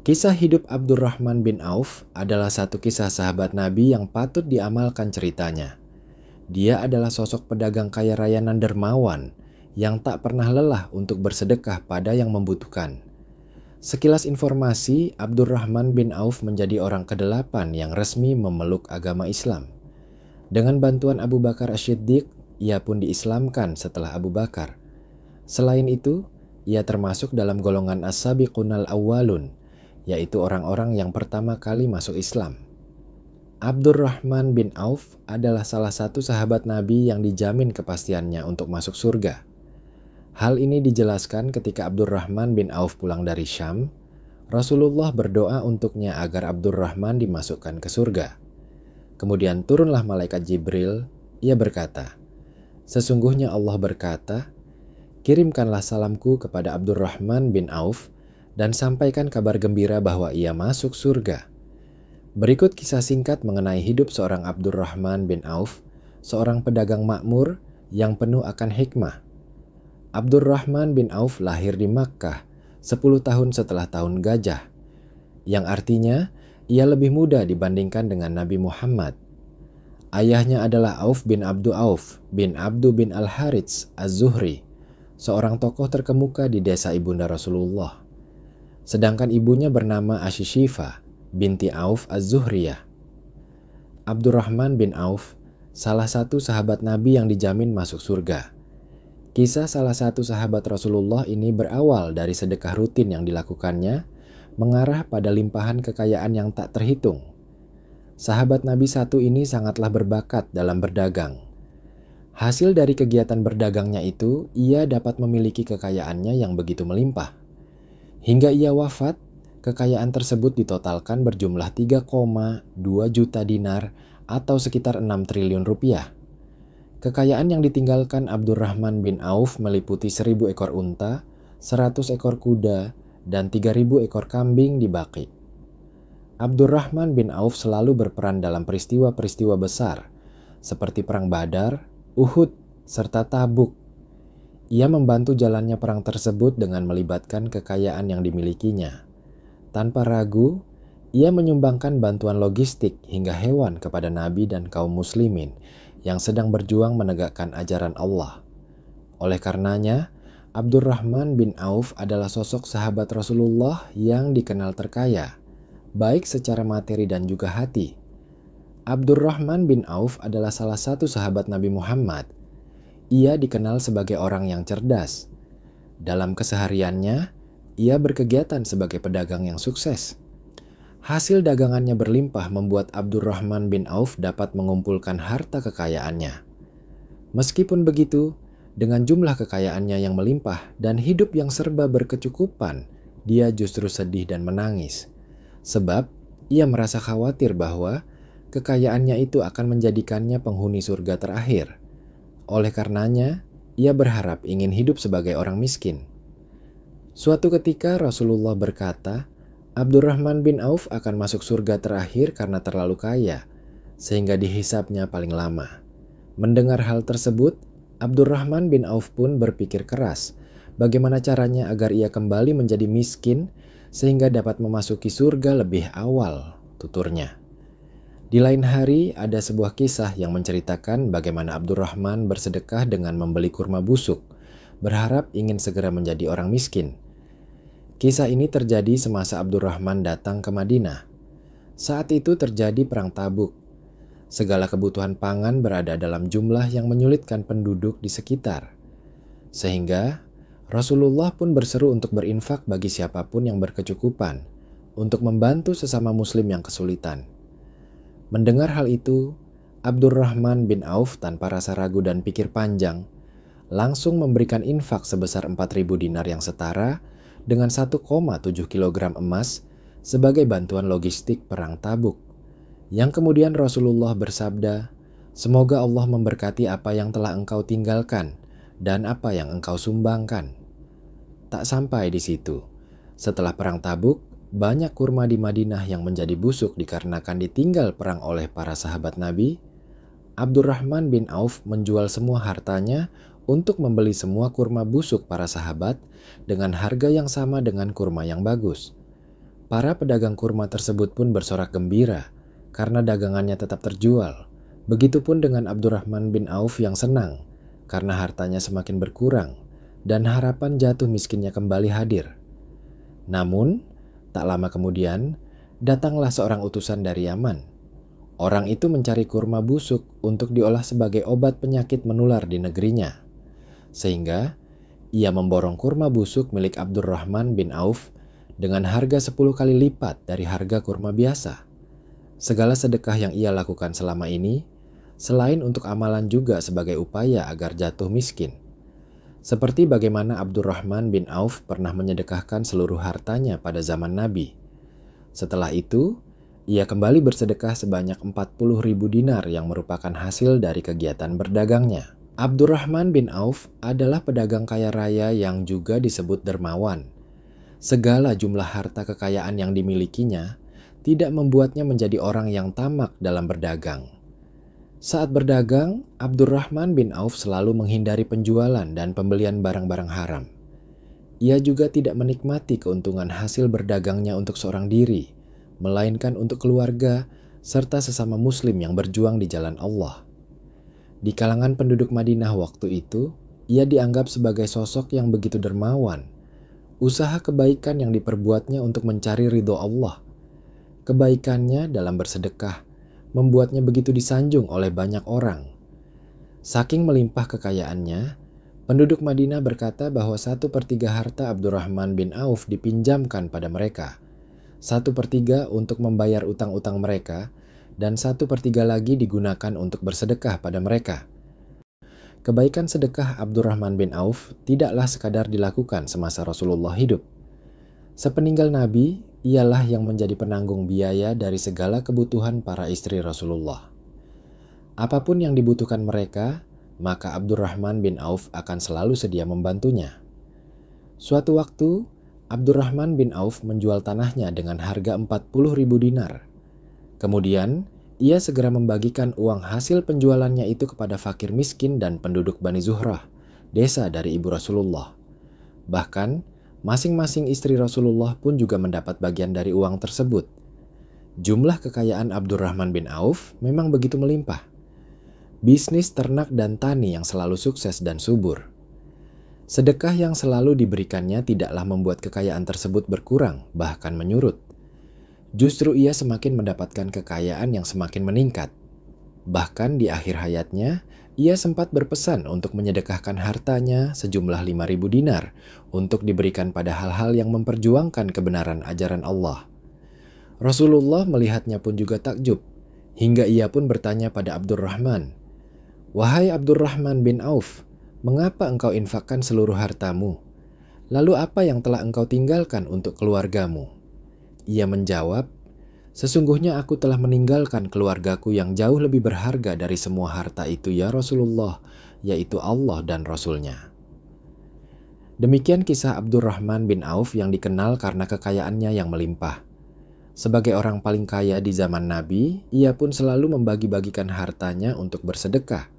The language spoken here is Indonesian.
Kisah hidup Abdurrahman bin Auf adalah satu kisah sahabat Nabi yang patut diamalkan ceritanya. Dia adalah sosok pedagang kaya raya nan dermawan yang tak pernah lelah untuk bersedekah pada yang membutuhkan. Sekilas informasi, Abdurrahman bin Auf menjadi orang ke-8 yang resmi memeluk agama Islam. Dengan bantuan Abu Bakar As-Siddiq, ia pun diislamkan setelah Abu Bakar. Selain itu, ia termasuk dalam golongan As-Sabiqunal Awwalun, yaitu orang-orang yang pertama kali masuk Islam. Abdurrahman bin Auf adalah salah satu sahabat Nabi yang dijamin kepastiannya untuk masuk surga. Hal ini dijelaskan ketika Abdurrahman bin Auf pulang dari Syam. Rasulullah berdoa untuknya agar Abdurrahman dimasukkan ke surga. Kemudian turunlah malaikat Jibril. Ia berkata, "Sesungguhnya Allah berkata, kirimkanlah salamku kepada Abdurrahman bin Auf dan sampaikan kabar gembira bahwa ia masuk surga." Berikut kisah singkat mengenai hidup seorang Abdurrahman bin Auf, seorang pedagang makmur yang penuh akan hikmah. Abdurrahman bin Auf lahir di Makkah 10 tahun setelah tahun gajah, yang artinya ia lebih muda dibandingkan dengan Nabi Muhammad. Ayahnya adalah Auf bin Abdu Auf bin Abdu bin Al-Harits Az-Zuhri, seorang tokoh terkemuka di desa ibunda Rasulullah. Sedangkan ibunya bernama Asyishifah binti Auf Az-Zuhriyah. Abdurrahman bin Auf, salah satu sahabat Nabi yang dijamin masuk surga. Kisah salah satu sahabat Rasulullah ini berawal dari sedekah rutin yang dilakukannya, mengarah pada limpahan kekayaan yang tak terhitung. Sahabat Nabi satu ini sangatlah berbakat dalam berdagang. Hasil dari kegiatan berdagangnya itu, ia dapat memiliki kekayaannya yang begitu melimpah. Hingga ia wafat, kekayaan tersebut ditotalkan berjumlah 3,2 juta dinar atau sekitar 6 triliun rupiah. Kekayaan yang ditinggalkan Abdurrahman bin Auf meliputi 1.000 ekor unta, 100 ekor kuda, dan 3.000 ekor kambing di Baqi. Abdurrahman bin Auf selalu berperan dalam peristiwa-peristiwa besar, seperti Perang Badar, Uhud, serta Tabuk. Ia membantu jalannya perang tersebut dengan melibatkan kekayaan yang dimilikinya. Tanpa ragu, ia menyumbangkan bantuan logistik hingga hewan kepada Nabi dan kaum muslimin yang sedang berjuang menegakkan ajaran Allah. Oleh karenanya, Abdurrahman bin Auf adalah sosok sahabat Rasulullah yang dikenal terkaya, baik secara materi dan juga hati. Abdurrahman bin Auf adalah salah satu sahabat Nabi Muhammad. Ia dikenal sebagai orang yang cerdas. Dalam kesehariannya, ia berkegiatan sebagai pedagang yang sukses. Hasil dagangannya berlimpah membuat Abdurrahman bin Auf dapat mengumpulkan harta kekayaannya. Meskipun begitu, dengan jumlah kekayaannya yang melimpah dan hidup yang serba berkecukupan, dia justru sedih dan menangis. Sebab ia merasa khawatir bahwa kekayaannya itu akan menjadikannya penghuni surga terakhir. Oleh karenanya, ia berharap ingin hidup sebagai orang miskin. Suatu ketika Rasulullah berkata, Abdurrahman bin Auf akan masuk surga terakhir karena terlalu kaya, sehingga dihisapnya paling lama. Mendengar hal tersebut, Abdurrahman bin Auf pun berpikir keras bagaimana caranya agar ia kembali menjadi miskin sehingga dapat memasuki surga lebih awal, tuturnya. Di lain hari ada sebuah kisah yang menceritakan bagaimana Abdurrahman bersedekah dengan membeli kurma busuk, berharap ingin segera menjadi orang miskin. Kisah ini terjadi semasa Abdurrahman datang ke Madinah. Saat itu terjadi perang Tabuk. Segala kebutuhan pangan berada dalam jumlah yang menyulitkan penduduk di sekitar. Sehingga Rasulullah pun berseru untuk berinfak bagi siapapun yang berkecukupan, untuk membantu sesama muslim yang kesulitan. Mendengar hal itu, Abdurrahman bin Auf tanpa rasa ragu dan pikir panjang, langsung memberikan infak sebesar 4.000 dinar yang setara dengan 1,7 kg emas sebagai bantuan logistik perang Tabuk. Yang kemudian Rasulullah bersabda, "Semoga Allah memberkati apa yang telah engkau tinggalkan dan apa yang engkau sumbangkan." Tak sampai di situ. Setelah perang Tabuk, banyak kurma di Madinah yang menjadi busuk dikarenakan ditinggal perang oleh para sahabat Nabi. Abdurrahman bin Auf menjual semua hartanya untuk membeli semua kurma busuk para sahabat dengan harga yang sama dengan kurma yang bagus. Para pedagang kurma tersebut pun bersorak gembira karena dagangannya tetap terjual. Begitupun dengan Abdurrahman bin Auf yang senang karena hartanya semakin berkurang dan harapan jatuh miskinnya kembali hadir. Namun, tak lama kemudian, datanglah seorang utusan dari Yaman. Orang itu mencari kurma busuk untuk diolah sebagai obat penyakit menular di negerinya. Sehingga, ia memborong kurma busuk milik Abdurrahman bin Auf dengan harga 10 kali lipat dari harga kurma biasa. Segala sedekah yang ia lakukan selama ini, selain untuk amalan juga sebagai upaya agar jatuh miskin. Seperti bagaimana Abdurrahman bin Auf pernah menyedekahkan seluruh hartanya pada zaman Nabi. Setelah itu, ia kembali bersedekah sebanyak 40.000 dinar yang merupakan hasil dari kegiatan berdagangnya. Abdurrahman bin Auf adalah pedagang kaya raya yang juga disebut dermawan. Segala jumlah harta kekayaan yang dimilikinya tidak membuatnya menjadi orang yang tamak dalam berdagang. Saat berdagang, Abdurrahman bin Auf selalu menghindari penjualan dan pembelian barang-barang haram. Ia juga tidak menikmati keuntungan hasil berdagangnya untuk seorang diri, melainkan untuk keluarga serta sesama muslim yang berjuang di jalan Allah. Di kalangan penduduk Madinah waktu itu, ia dianggap sebagai sosok yang begitu dermawan. Usaha kebaikan yang diperbuatnya untuk mencari ridho Allah. Kebaikannya dalam bersedekah membuatnya begitu disanjung oleh banyak orang. Saking melimpah kekayaannya, penduduk Madinah berkata bahwa 1/3 harta Abdurrahman bin Auf dipinjamkan pada mereka, 1/3 untuk membayar utang-utang mereka, dan 1/3 lagi digunakan untuk bersedekah pada mereka. Kebaikan sedekah Abdurrahman bin Auf tidaklah sekadar dilakukan semasa Rasulullah hidup. Sepeninggal Nabi, ialah yang menjadi penanggung biaya dari segala kebutuhan para istri Rasulullah. Apapun yang dibutuhkan mereka, maka Abdurrahman bin Auf akan selalu sedia membantunya. Suatu waktu, Abdurrahman bin Auf menjual tanahnya dengan harga 40.000 dinar. Kemudian, ia segera membagikan uang hasil penjualannya itu kepada fakir miskin dan penduduk Bani Zuhrah, desa dari ibu Rasulullah. Bahkan, masing-masing istri Rasulullah pun juga mendapat bagian dari uang tersebut. Jumlah kekayaan Abdurrahman bin Auf memang begitu melimpah. Bisnis ternak dan tani yang selalu sukses dan subur. Sedekah yang selalu diberikannya tidaklah membuat kekayaan tersebut berkurang, bahkan menyurut. Justru ia semakin mendapatkan kekayaan yang semakin meningkat. Bahkan di akhir hayatnya, ia sempat berpesan untuk menyedekahkan hartanya sejumlah 5.000 dinar untuk diberikan pada hal-hal yang memperjuangkan kebenaran ajaran Allah. Rasulullah melihatnya pun juga takjub, hingga ia pun bertanya pada Abdurrahman, "Wahai Abdurrahman bin Auf, mengapa engkau infakkan seluruh hartamu? Lalu apa yang telah engkau tinggalkan untuk keluargamu?" Ia menjawab, "Sesungguhnya aku telah meninggalkan keluargaku yang jauh lebih berharga dari semua harta itu ya Rasulullah, yaitu Allah dan Rasulnya." Demikian kisah Abdurrahman bin Auf yang dikenal karena kekayaannya yang melimpah. Sebagai orang paling kaya di zaman Nabi, ia pun selalu membagi-bagikan hartanya untuk bersedekah,